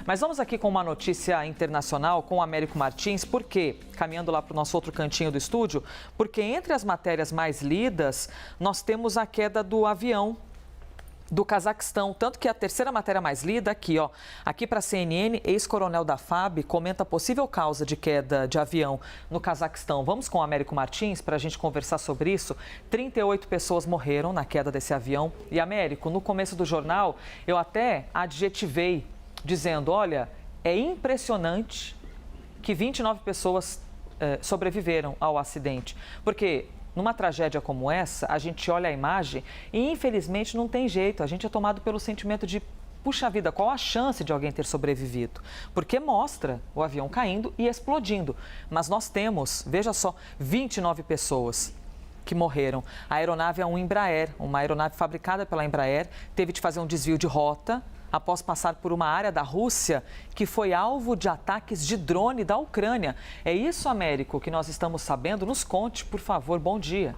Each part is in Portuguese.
Mas vamos aqui com uma notícia internacional com o Américo Martins, porque, caminhando lá para o nosso outro cantinho do estúdio, porque entre as matérias mais lidas, nós temos a queda do avião do Cazaquistão, tanto que a terceira matéria mais lida aqui, ó. Aqui para a CNN, ex-coronel da FAB comenta a possível causa de queda de avião no Cazaquistão. Vamos com o Américo Martins para a gente conversar sobre isso. 38 pessoas morreram na queda desse avião. E, Américo, no começo do jornal, eu até adjetivei, dizendo, olha, é impressionante que 29 pessoas sobreviveram ao acidente. Porque numa tragédia como essa, a gente olha a imagem e, infelizmente, não tem jeito. A gente é tomado pelo sentimento de, puxa vida, qual a chance de alguém ter sobrevivido? Porque mostra o avião caindo e explodindo. Mas nós temos, veja só, 29 pessoas que morreram. A aeronave é um Embraer, uma aeronave fabricada pela Embraer, teve de fazer um desvio de rota após passar por uma área da Rússia que foi alvo de ataques de drone da Ucrânia. É isso, Américo, que nós estamos sabendo? Nos conte, por favor. Bom dia.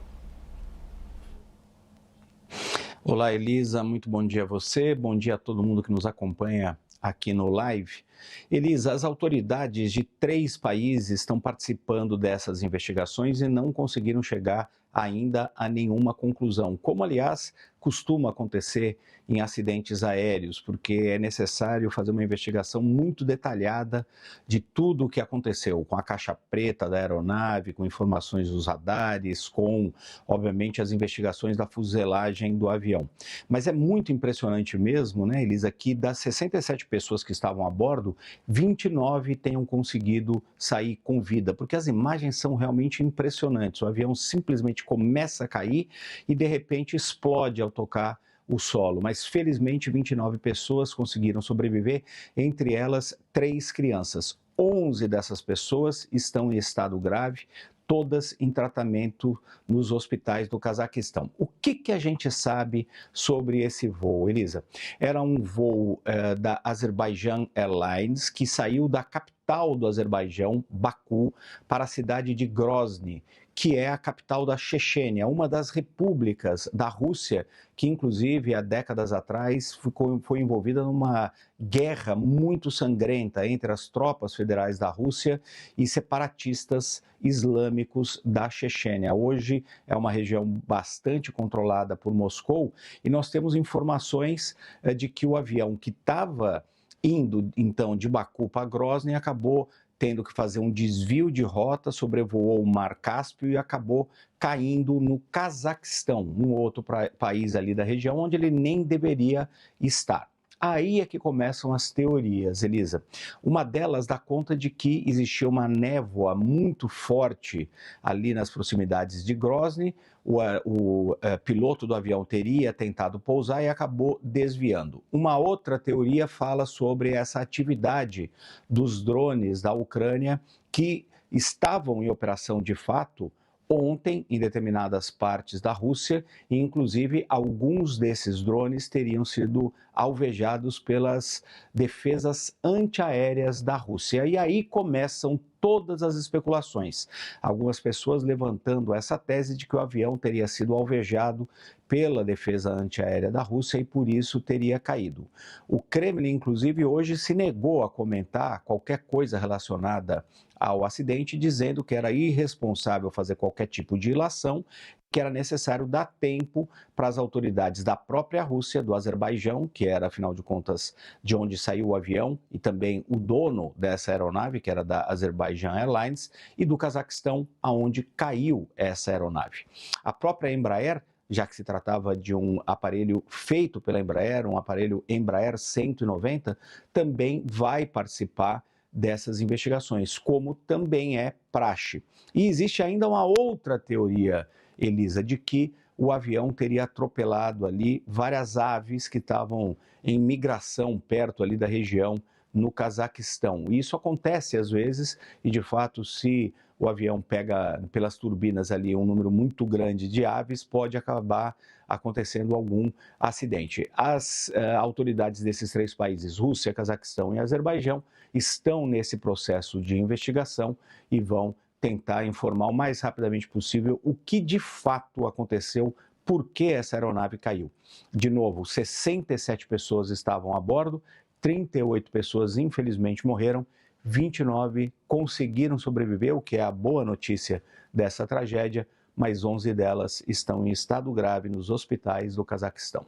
Olá, Elisa. Muito bom dia a você. Bom dia a todo mundo que nos acompanha aqui no live. Elisa, as autoridades de 3 países estão participando dessas investigações e não conseguiram chegar ainda a nenhuma conclusão, como, aliás, costuma acontecer em acidentes aéreos, porque é necessário fazer uma investigação muito detalhada de tudo o que aconteceu, com a caixa preta da aeronave, com informações dos radares, com, obviamente, as investigações da fuselagem do avião. Mas é muito impressionante mesmo, né, Elisa, que das 67 pessoas que estavam a bordo, 29 tenham conseguido sair com vida, porque as imagens são realmente impressionantes. O avião simplesmente começa a cair e, de repente, explode ao tocar o solo. Mas, felizmente, 29 pessoas conseguiram sobreviver, entre elas 3 crianças. 11 dessas pessoas estão em estado grave, todas em tratamento nos hospitais do Cazaquistão. O que a gente sabe sobre esse voo, Elisa? Era um voo da Azerbaijan Airlines que saiu da capital do Azerbaijão, Baku, para a cidade de Grozny, que é a capital da Chechênia, uma das repúblicas da Rússia, que inclusive há décadas atrás foi envolvida numa guerra muito sangrenta entre as tropas federais da Rússia e separatistas islâmicos da Chechênia. Hoje é uma região bastante controlada por Moscou e nós temos informações de que o avião que estava indo então de Baku para Grozny acabou tendo que fazer um desvio de rota, sobrevoou o Mar Cáspio e acabou caindo no Cazaquistão, um outro país ali da região onde ele nem deveria estar. Aí é que começam as teorias, Elisa. Uma delas dá conta de que existia uma névoa muito forte ali nas proximidades de Grozny. O piloto do avião teria tentado pousar e acabou desviando. Uma outra teoria fala sobre essa atividade dos drones da Ucrânia que estavam em operação de fato ontem em determinadas partes da Rússia, e inclusive alguns desses drones teriam sido alvejados pelas defesas antiaéreas da Rússia. E aí começam todas as especulações. Algumas pessoas levantando essa tese de que o avião teria sido alvejado pela defesa antiaérea da Rússia e por isso teria caído. O Kremlin, inclusive, hoje se negou a comentar qualquer coisa relacionada ao acidente, dizendo que era irresponsável fazer qualquer tipo de ilação, que era necessário dar tempo para as autoridades da própria Rússia, do Azerbaijão, que era, afinal de contas, de onde saiu o avião, e também o dono dessa aeronave, que era da Azerbaijan Airlines, e do Cazaquistão, aonde caiu essa aeronave. A própria Embraer, já que se tratava de um aparelho feito pela Embraer, um aparelho Embraer 190, também vai participar dessas investigações, como também é praxe. E existe ainda uma outra teoria, Elisa, de que o avião teria atropelado ali várias aves que estavam em migração perto ali da região no Cazaquistão. E isso acontece às vezes e, de fato, se o avião pega pelas turbinas ali um número muito grande de aves, pode acabar acontecendo algum acidente. As autoridades desses 3 países, Rússia, Cazaquistão e Azerbaijão, estão nesse processo de investigação e vão tentar informar o mais rapidamente possível o que de fato aconteceu, por que essa aeronave caiu. De novo, 67 pessoas estavam a bordo, 38 pessoas, infelizmente, morreram, 29 conseguiram sobreviver, o que é a boa notícia dessa tragédia, mas 11 delas estão em estado grave nos hospitais do Cazaquistão.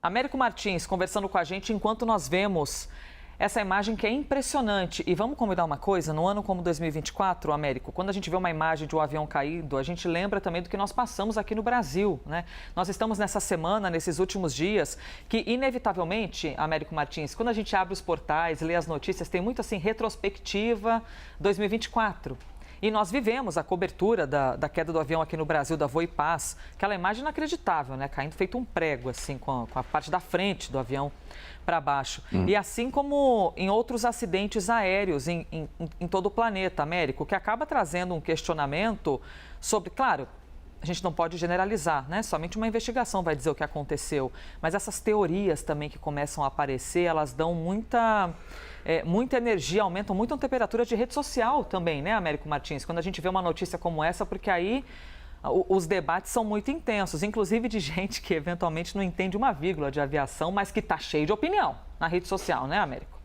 Américo Martins conversando com a gente enquanto nós vemos essa imagem que é impressionante. E vamos combinar uma coisa, no ano como 2024, Américo, quando a gente vê uma imagem de um avião caído, a gente lembra também do que nós passamos aqui no Brasil, né? Nós estamos nessa semana, nesses últimos dias, que inevitavelmente, Américo Martins, quando a gente abre os portais, lê as notícias, tem muito assim, retrospectiva 2024. E nós vivemos a cobertura da queda do avião aqui no Brasil, da Voipaz, aquela imagem inacreditável, né? Caindo feito um prego, assim, com a parte da frente do avião para baixo. E assim como em outros acidentes aéreos em todo o planeta, Américo, que acaba trazendo um questionamento sobre, claro, a gente não pode generalizar, né? Somente uma investigação vai dizer o que aconteceu. Mas essas teorias também que começam a aparecer, elas dão muita energia, aumentam muito a temperatura de rede social também, né, Américo Martins? Quando a gente vê uma notícia como essa, porque aí os debates são muito intensos, inclusive de gente que eventualmente não entende uma vírgula de aviação, mas que está cheio de opinião na rede social, né, Américo?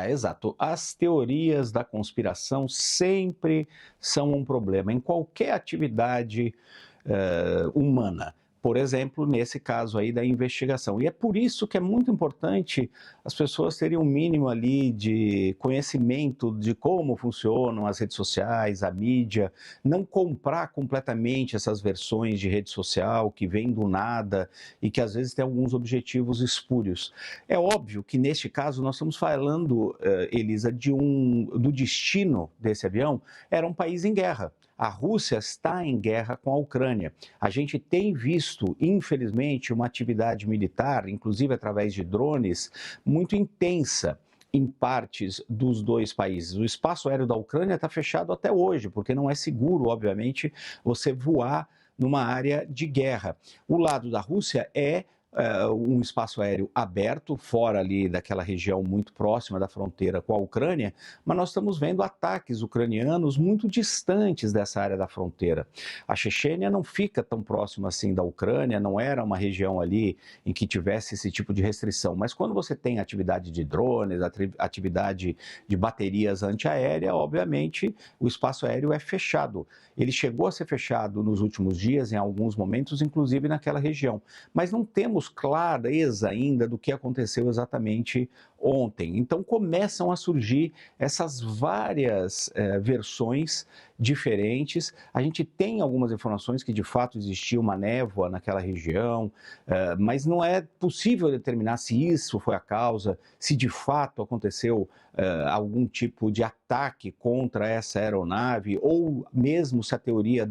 Exato. As teorias da conspiração sempre são um problema em qualquer atividade humana. Por exemplo, nesse caso aí da investigação. E é por isso que é muito importante as pessoas terem um mínimo ali de conhecimento de como funcionam as redes sociais, a mídia, não comprar completamente essas versões de rede social que vêm do nada e que às vezes têm alguns objetivos espúrios. É óbvio que neste caso nós estamos falando, Elisa, do destino desse avião, era um país em guerra. A Rússia está em guerra com a Ucrânia. A gente tem visto, infelizmente, uma atividade militar, inclusive através de drones, muito intensa em partes dos dois países. O espaço aéreo da Ucrânia está fechado até hoje, porque não é seguro, obviamente, você voar numa área de guerra. O lado da Rússia é um espaço aéreo aberto, fora ali daquela região muito próxima da fronteira com a Ucrânia, mas nós estamos vendo ataques ucranianos muito distantes dessa área da fronteira. A Chechênia não fica tão próxima assim da Ucrânia, não era uma região ali em que tivesse esse tipo de restrição, mas quando você tem atividade de drones, atividade de baterias antiaéreas, obviamente o espaço aéreo é fechado. Ele chegou a ser fechado nos últimos dias, em alguns momentos, inclusive naquela região, mas não temos clareza ainda do que aconteceu exatamente ontem. Então começam a surgir essas várias versões diferentes. A gente tem algumas informações que de fato existia uma névoa naquela região, mas não é possível determinar se isso foi a causa, se de fato aconteceu algum tipo de ataque contra essa aeronave, ou mesmo se a teoria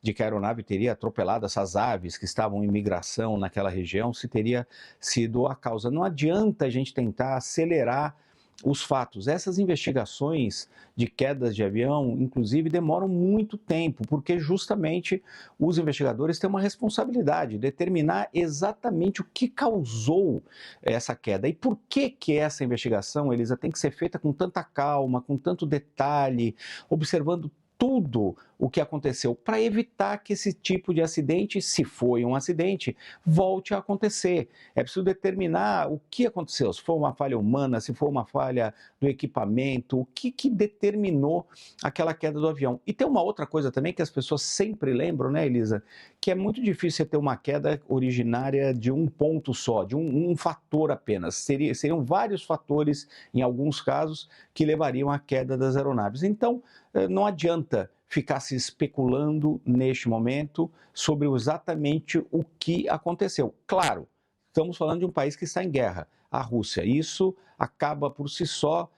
de que a aeronave teria atropelado essas aves que estavam em migração naquela região, se teria sido a causa. Não adianta a gente tentar acelerar os fatos. Essas investigações de quedas de avião, inclusive, demoram muito tempo, porque justamente os investigadores têm uma responsabilidade de determinar exatamente o que causou essa queda. E por que essa investigação, Elisa, tem que ser feita com tanta calma, com tanto detalhe, observando tudo o que aconteceu, para evitar que esse tipo de acidente, se foi um acidente, volte a acontecer. É preciso determinar o que aconteceu, se foi uma falha humana, se foi uma falha do equipamento, o que determinou aquela queda do avião. E tem uma outra coisa também que as pessoas sempre lembram, né, Elisa? Que é muito difícil você ter uma queda originária de um ponto só, de um fator apenas. Seriam vários fatores, em alguns casos, que levariam à queda das aeronaves. Então, não adianta ficar se especulando neste momento sobre exatamente o que aconteceu. Claro, estamos falando de um país que está em guerra, a Rússia. Isso acaba por si só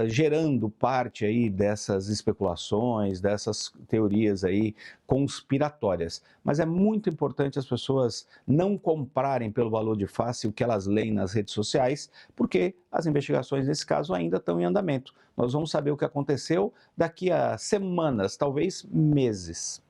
gerando parte aí dessas especulações, dessas teorias aí conspiratórias. Mas é muito importante as pessoas não comprarem pelo valor de face o que elas leem nas redes sociais, porque as investigações nesse caso ainda estão em andamento. Nós vamos saber o que aconteceu daqui a semanas, talvez meses.